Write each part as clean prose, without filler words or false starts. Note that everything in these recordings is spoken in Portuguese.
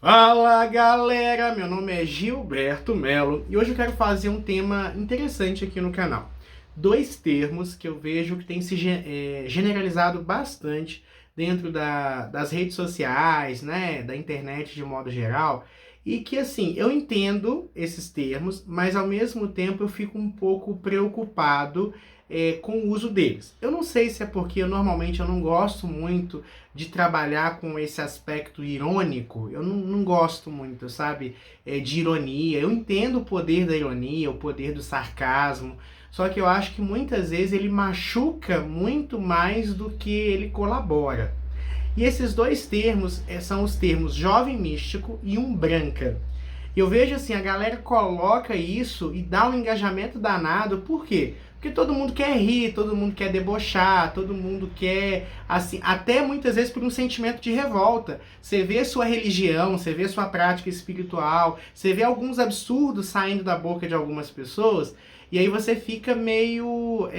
Fala galera, meu nome é Gilberto Melo e hoje eu quero fazer um tema interessante aqui no canal. Dois termos que eu vejo que tem se generalizado bastante dentro das redes sociais, né, da internet de modo geral, e que assim, eu entendo esses termos, mas ao mesmo tempo eu fico um pouco preocupado com o uso deles. Eu não sei se é porque normalmente eu não gosto muito de trabalhar com esse aspecto irônico. Eu não gosto muito, sabe, de ironia. Eu entendo o poder da ironia, o poder do sarcasmo, só que eu acho que muitas vezes ele machuca muito mais do que ele colabora. E esses dois termos são os termos jovem místico e umbranca. Eu vejo assim, a galera coloca isso e dá um engajamento danado. Por quê? Porque todo mundo quer rir, todo mundo quer debochar, todo mundo quer, assim, até muitas vezes por um sentimento de revolta. Você vê sua religião, você vê sua prática espiritual, você vê alguns absurdos saindo da boca de algumas pessoas, e aí você fica meio,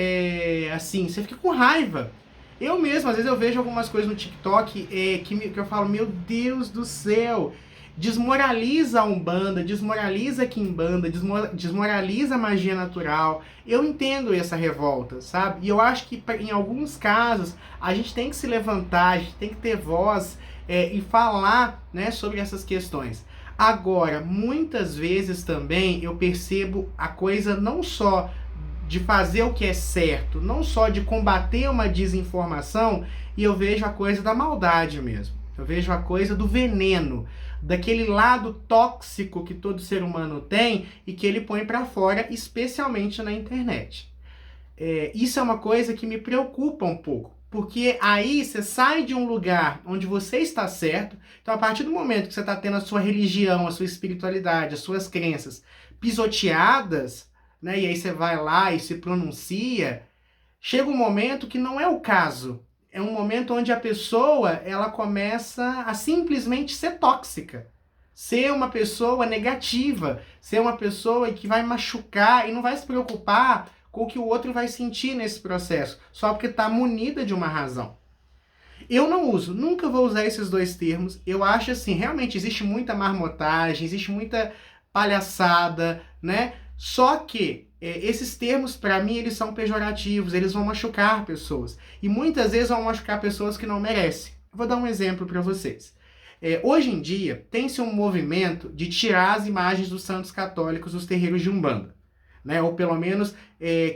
assim, você fica com raiva. Eu mesmo, às vezes eu vejo algumas coisas no TikTok que eu falo, meu Deus do céu, desmoraliza a Umbanda, desmoraliza a Quimbanda, desmoraliza a magia natural. Eu entendo essa revolta, sabe? E eu acho que em alguns casos a gente tem que se levantar, a gente tem que ter voz e falar, né, sobre essas questões. Agora, muitas vezes também eu percebo a coisa não só de fazer o que é certo, não só de combater uma desinformação, e eu vejo a coisa da maldade mesmo. Eu vejo a coisa do veneno, daquele lado tóxico que todo ser humano tem e que ele põe para fora, especialmente na internet. Isso é uma coisa que me preocupa um pouco, porque aí você sai de um lugar onde você está certo. Então, a partir do momento que você está tendo a sua religião, a sua espiritualidade, as suas crenças pisoteadas, né, e aí você vai lá e se pronuncia, chega um momento que não é o caso. É um momento onde a pessoa ela começa a simplesmente ser tóxica, ser uma pessoa negativa, ser uma pessoa que vai machucar e não vai se preocupar com o que o outro vai sentir nesse processo, só porque está munida de uma razão. Eu não uso, nunca vou usar esses dois termos. Eu acho assim, realmente existe muita marmotagem, existe muita palhaçada, né? Só que esses termos, para mim, eles são pejorativos, eles vão machucar pessoas. E muitas vezes vão machucar pessoas que não merecem. Vou dar um exemplo para vocês. Hoje em dia, tem-se um movimento de tirar as imagens dos santos católicos dos terreiros de Umbanda. Né? Ou pelo menos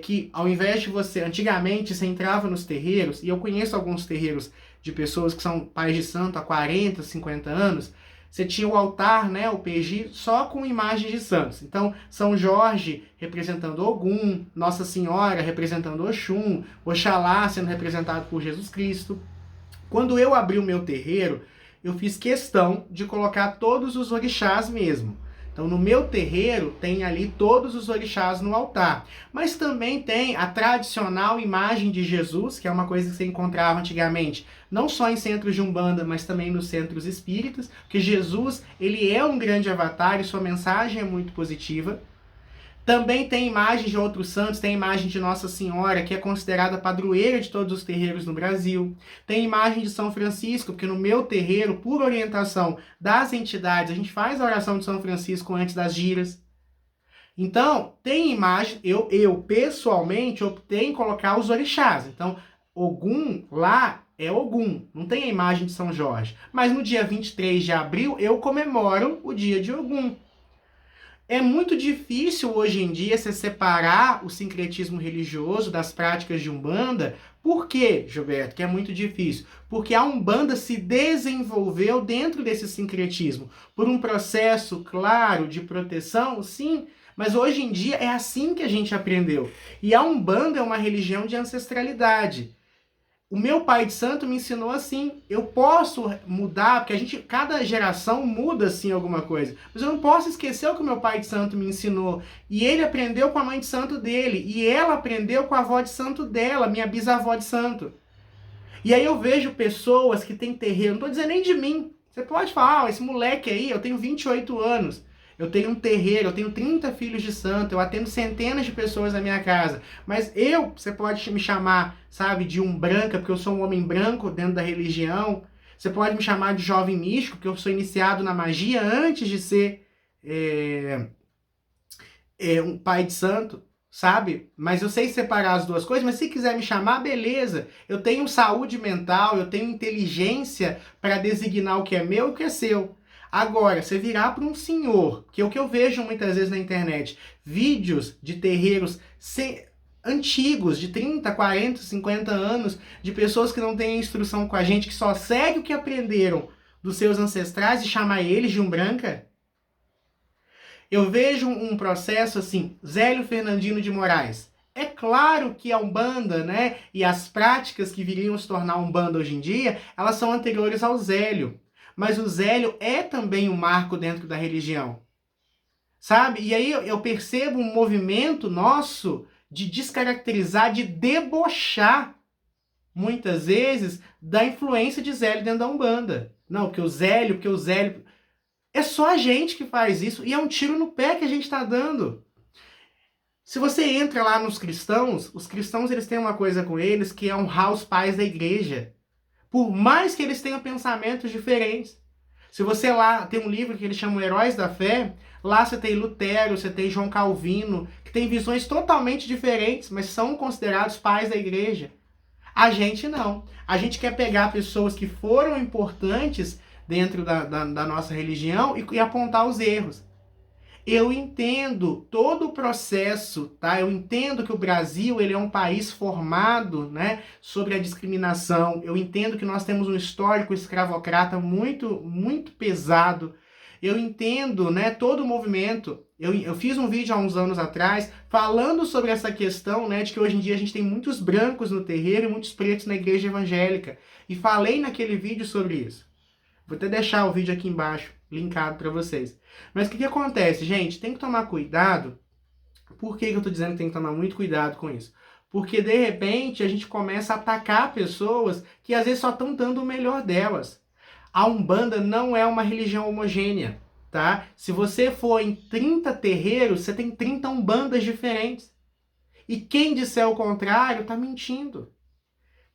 que ao invés de você, antigamente você entrava nos terreiros, e eu conheço alguns terreiros de pessoas que são pais de santo há 40, 50 anos, você tinha o altar, né, o PG, só com imagens de santos. Então, São Jorge representando Ogum, Nossa Senhora representando Oxum, Oxalá sendo representado por Jesus Cristo. Quando eu abri o meu terreiro, eu fiz questão de colocar todos os orixás mesmo. Então, no meu terreiro, tem ali todos os orixás no altar. Mas também tem a tradicional imagem de Jesus, que é uma coisa que você encontrava antigamente, não só em centros de Umbanda, mas também nos centros espíritas, porque Jesus, ele é um grande avatar e sua mensagem é muito positiva. Também tem imagens de outros santos, tem imagem de Nossa Senhora, que é considerada padroeira de todos os terreiros no Brasil. Tem imagem de São Francisco, porque no meu terreiro, por orientação das entidades, a gente faz a oração de São Francisco antes das giras. Então, tem imagem, eu pessoalmente optei em colocar os orixás. Então, Ogum lá é Ogum, não tem a imagem de São Jorge. Mas no dia 23 de abril eu comemoro o dia de Ogum. É muito difícil hoje em dia se separar o sincretismo religioso das práticas de Umbanda. Por quê, Gilberto, que é muito difícil? Porque a Umbanda se desenvolveu dentro desse sincretismo, por um processo, claro, de proteção, sim, mas hoje em dia é assim que a gente aprendeu. E a Umbanda é uma religião de ancestralidade. O meu pai de santo me ensinou assim. Eu posso mudar, porque cada geração muda assim alguma coisa. Mas eu não posso esquecer o que o meu pai de santo me ensinou. E ele aprendeu com a mãe de santo dele. E ela aprendeu com a avó de santo dela, minha bisavó de santo. E aí eu vejo pessoas que têm terreiro, não tô dizendo nem de mim. Você pode falar, esse moleque aí, eu tenho 28 anos. Eu tenho um terreiro, eu tenho 30 filhos de santo, eu atendo centenas de pessoas na minha casa. Mas você pode me chamar, sabe, de um branca, porque eu sou um homem branco dentro da religião. Você pode me chamar de jovem místico, porque eu sou iniciado na magia antes de ser um pai de santo, sabe? Mas eu sei separar as duas coisas, mas se quiser me chamar, beleza. Eu tenho saúde mental, eu tenho inteligência para designar o que é meu e o que é seu. Agora, você virar para um senhor, que é o que eu vejo muitas vezes na internet, vídeos de terreiros antigos, de 30, 40, 50 anos, de pessoas que não têm instrução com a gente, que só seguem o que aprenderam dos seus ancestrais e chamar eles de umbranca. Eu vejo um processo assim, Zélio Fernandino de Moraes. É claro que a Umbanda, né, e as práticas que viriam se tornar Umbanda hoje em dia, elas são anteriores ao Zélio. Mas o Zélio é também um marco dentro da religião. Sabe? E aí eu percebo um movimento nosso de descaracterizar, de debochar, muitas vezes, da influência de Zélio dentro da Umbanda. Não, porque o Zélio... É só a gente que faz isso e é um tiro no pé que a gente está dando. Se você entra lá nos cristãos, os cristãos eles têm uma coisa com eles que é honrar os pais da igreja. Por mais que eles tenham pensamentos diferentes. Se você lá tem um livro que eles chamam Heróis da Fé, lá você tem Lutero, você tem João Calvino, que tem visões totalmente diferentes, mas são considerados pais da igreja. A gente não. A gente quer pegar pessoas que foram importantes dentro da nossa religião e apontar os erros. Eu entendo todo o processo, tá? Eu entendo que o Brasil ele é um país formado, né, sobre a discriminação. Eu entendo que nós temos um histórico escravocrata muito, muito pesado. Eu entendo, né, todo o movimento. Eu fiz um vídeo há uns anos atrás falando sobre essa questão, né, de que hoje em dia a gente tem muitos brancos no terreiro e muitos pretos na igreja evangélica. E falei naquele vídeo sobre isso. Vou até deixar o vídeo aqui embaixo, linkado para vocês. Mas o que acontece, gente? Tem que tomar cuidado. Por que eu estou dizendo que tem que tomar muito cuidado com isso? Porque, de repente, a gente começa a atacar pessoas que às vezes só estão dando o melhor delas. A Umbanda não é uma religião homogênea, tá? Se você for em 30 terreiros, você tem 30 Umbandas diferentes. E quem disser o contrário está mentindo.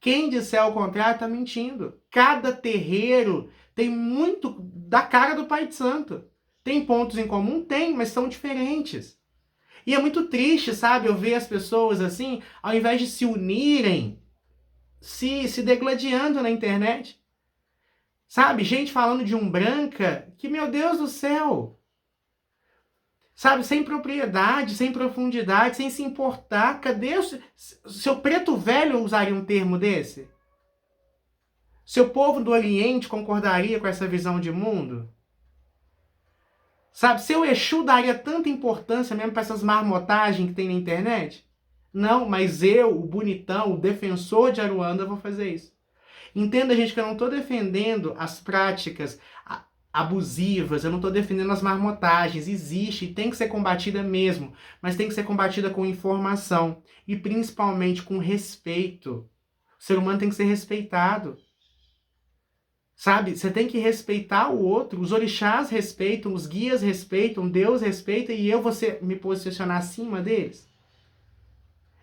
Quem disser o contrário está mentindo. Cada terreiro tem muito da cara do Pai de Santo. Tem pontos em comum? Tem, mas são diferentes. E é muito triste, sabe, eu ver as pessoas assim, ao invés de se unirem, se degladiando na internet. Sabe, gente falando de umbranca, que meu Deus do céu. Sabe, sem propriedade, sem profundidade, sem se importar. Cadê o seu preto velho usaria um termo desse? Seu povo do Oriente concordaria com essa visão de mundo? Sabe, seu Exu daria tanta importância mesmo para essas marmotagens que tem na internet? Não, mas eu, o bonitão, o defensor de Aruanda, vou fazer isso. Entenda, gente, que eu não estou defendendo as práticas abusivas, eu não estou defendendo as marmotagens. Existe e tem que ser combatida mesmo, mas tem que ser combatida com informação e principalmente com respeito. O ser humano tem que ser respeitado. Sabe, você tem que respeitar o outro, os orixás respeitam, os guias respeitam, Deus respeita e eu vou me posicionar acima deles.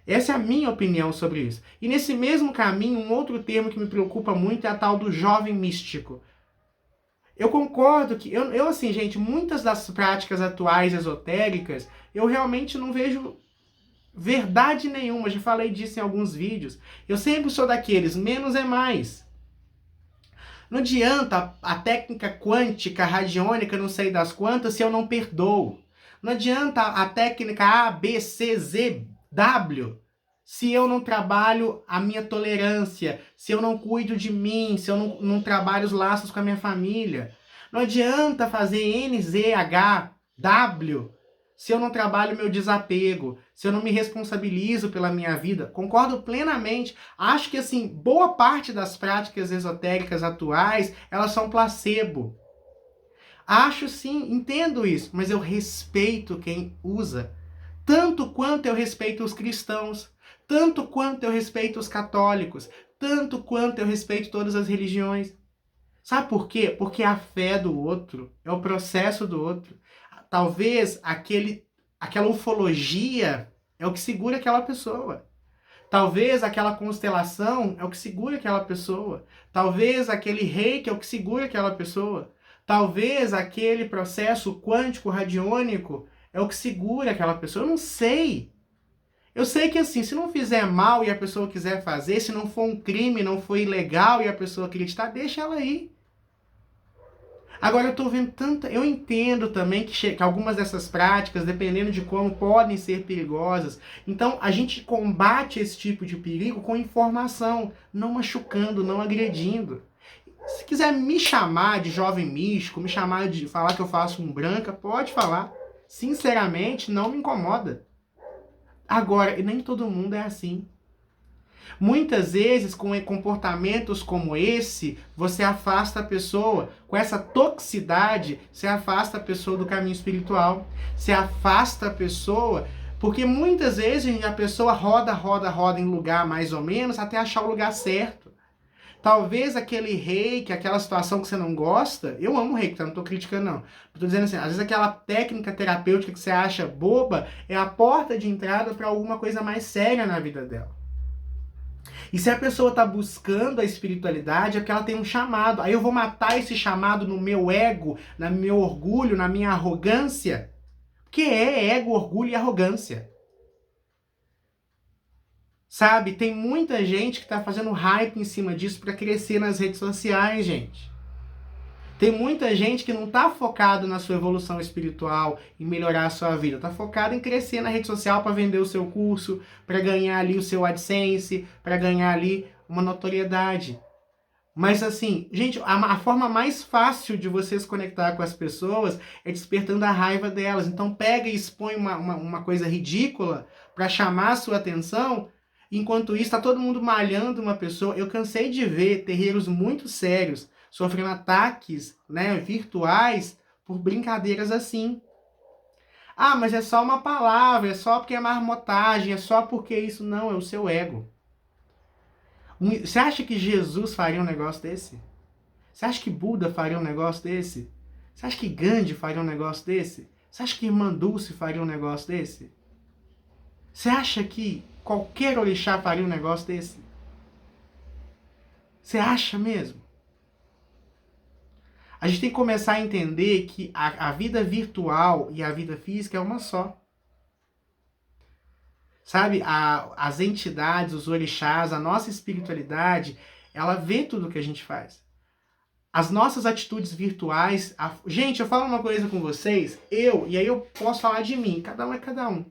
Essa é a minha opinião sobre isso. E nesse mesmo caminho, um outro termo que me preocupa muito é a tal do jovem místico. Eu concordo que, eu assim, gente, muitas das práticas atuais esotéricas, eu realmente não vejo verdade nenhuma, já falei disso em alguns vídeos. Eu sempre sou daqueles, menos é mais. Não adianta a técnica quântica, radiônica, não sei das quantas, se eu não perdoo. Não adianta a técnica A, B, C, Z, W, se eu não trabalho a minha tolerância, se eu não cuido de mim, se eu não trabalho os laços com a minha família. Não adianta fazer N, Z, H, W, se eu não trabalho meu desapego, se eu não me responsabilizo pela minha vida. Concordo plenamente. Acho que, assim, boa parte das práticas esotéricas atuais, elas são placebo. Acho sim, entendo isso, mas eu respeito quem usa. Tanto quanto eu respeito os cristãos, tanto quanto eu respeito os católicos, tanto quanto eu respeito todas as religiões. Sabe por quê? Porque a fé do outro é o processo do outro. Talvez aquela ufologia é o que segura aquela pessoa. Talvez aquela constelação é o que segura aquela pessoa. Talvez aquele reiki é o que segura aquela pessoa. Talvez aquele processo quântico radiônico é o que segura aquela pessoa. Eu não sei. Eu sei que assim, se não fizer mal e a pessoa quiser fazer, se não for um crime, não for ilegal e a pessoa acreditar, deixa ela ir. Agora eu tô vendo tanta... Eu entendo também que algumas dessas práticas, dependendo de como, podem ser perigosas. Então a gente combate esse tipo de perigo com informação, não machucando, não agredindo. Se quiser me chamar de jovem místico, me chamar de falar que eu faço um branca, pode falar. Sinceramente, não me incomoda. Agora, nem todo mundo é assim. Muitas vezes, com comportamentos como esse, você afasta a pessoa. Com essa toxicidade, você afasta a pessoa do caminho espiritual. Você afasta a pessoa, porque muitas vezes a pessoa roda em lugar mais ou menos, até achar o lugar certo. Talvez aquele reiki, aquela situação que você não gosta, eu amo reiki, tá? Não tô criticando não. Tô dizendo assim, às vezes aquela técnica terapêutica que você acha boba, é a porta de entrada para alguma coisa mais séria na vida dela. E se a pessoa está buscando a espiritualidade, é porque ela tem um chamado. Aí eu vou matar esse chamado no meu ego, no meu orgulho, na minha arrogância. Porque é ego, orgulho e arrogância. Sabe, tem muita gente que está fazendo hype em cima disso para crescer nas redes sociais, gente. Tem muita gente que não está focado na sua evolução espiritual, em melhorar a sua vida. Está focado em crescer na rede social para vender o seu curso, para ganhar ali o seu AdSense, para ganhar ali uma notoriedade. Mas assim, gente, a forma mais fácil de você se conectar com as pessoas é despertando a raiva delas. Então pega e expõe uma coisa ridícula para chamar a sua atenção. Enquanto isso, está todo mundo malhando uma pessoa. Eu cansei de ver terreiros muito sérios sofrendo ataques, né, virtuais por brincadeiras assim. Ah, mas é só uma palavra, é só porque é marmotagem, é só porque isso. Não, é o seu ego. Você acha que Jesus faria um negócio desse? Você acha que Buda faria um negócio desse? Você acha que Gandhi faria um negócio desse? Você acha que Irmã Dulce faria um negócio desse? Você acha que qualquer orixá faria um negócio desse? Você acha mesmo? A gente tem que começar a entender que a vida virtual e a vida física é uma só. Sabe, as entidades, os orixás, a nossa espiritualidade, ela vê tudo que a gente faz. As nossas atitudes virtuais... Gente, eu falo uma coisa com vocês, e aí eu posso falar de mim, cada um é cada um.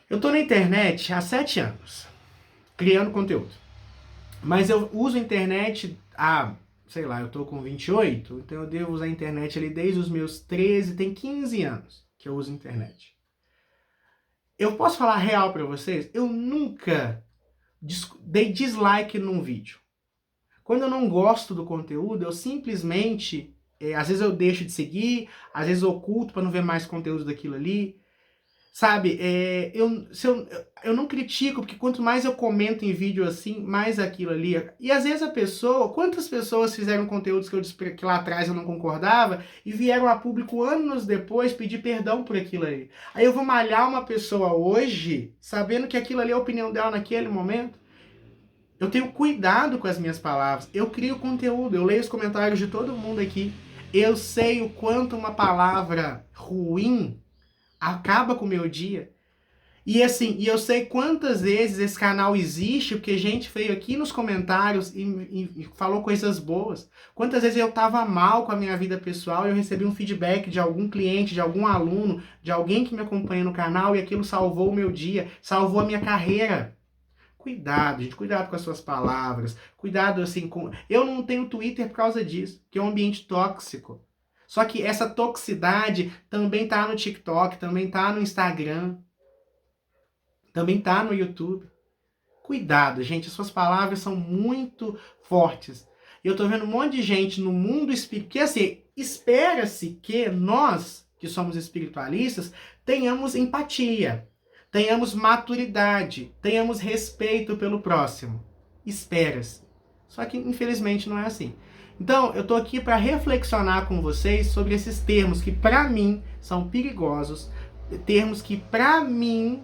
Eu tô na internet há 7 anos, criando conteúdo. Mas eu uso a internet há, sei lá, eu tô com 28, então eu devo usar a internet ali desde os meus 13, tem 15 anos que eu uso a internet. Eu posso falar real pra vocês? Eu nunca dei dislike num vídeo. Quando eu não gosto do conteúdo, eu simplesmente, às vezes eu deixo de seguir, às vezes eu oculto pra não ver mais conteúdo daquilo ali. Sabe, eu não critico, porque quanto mais eu comento em vídeo assim, mais aquilo ali... E às vezes a pessoa... Quantas pessoas fizeram conteúdos que eu disse que lá atrás eu não concordava e vieram a público anos depois pedir perdão por aquilo ali? Aí eu vou malhar uma pessoa hoje, sabendo que aquilo ali é a opinião dela naquele momento? Eu tenho cuidado com as minhas palavras. Eu crio conteúdo, eu leio os comentários de todo mundo aqui. Eu sei o quanto uma palavra ruim acaba com o meu dia. E assim, eu sei quantas vezes esse canal existe, porque gente veio aqui nos comentários e falou coisas boas. Quantas vezes eu tava mal com a minha vida pessoal e eu recebi um feedback de algum cliente, de algum aluno, de alguém que me acompanha no canal e aquilo salvou o meu dia, salvou a minha carreira. Cuidado, gente, cuidado com as suas palavras. Cuidado assim com... Eu não tenho Twitter por causa disso, que é um ambiente tóxico. Só que essa toxicidade também tá no TikTok, também tá no Instagram, também tá no YouTube. Cuidado, gente, as suas palavras são muito fortes. E eu tô vendo um monte de gente no mundo espiritual, porque assim, espera-se que nós, que somos espiritualistas, tenhamos empatia, tenhamos maturidade, tenhamos respeito pelo próximo. Espera-se. Só que, infelizmente, não é assim. Então, eu tô aqui para reflexionar com vocês sobre esses termos que, para mim, são perigosos. Termos que, para mim,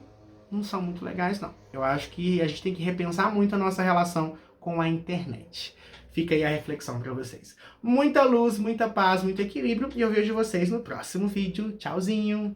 não são muito legais, não. Eu acho que a gente tem que repensar muito a nossa relação com a internet. Fica aí a reflexão para vocês. Muita luz, muita paz, muito equilíbrio e eu vejo vocês no próximo vídeo. Tchauzinho!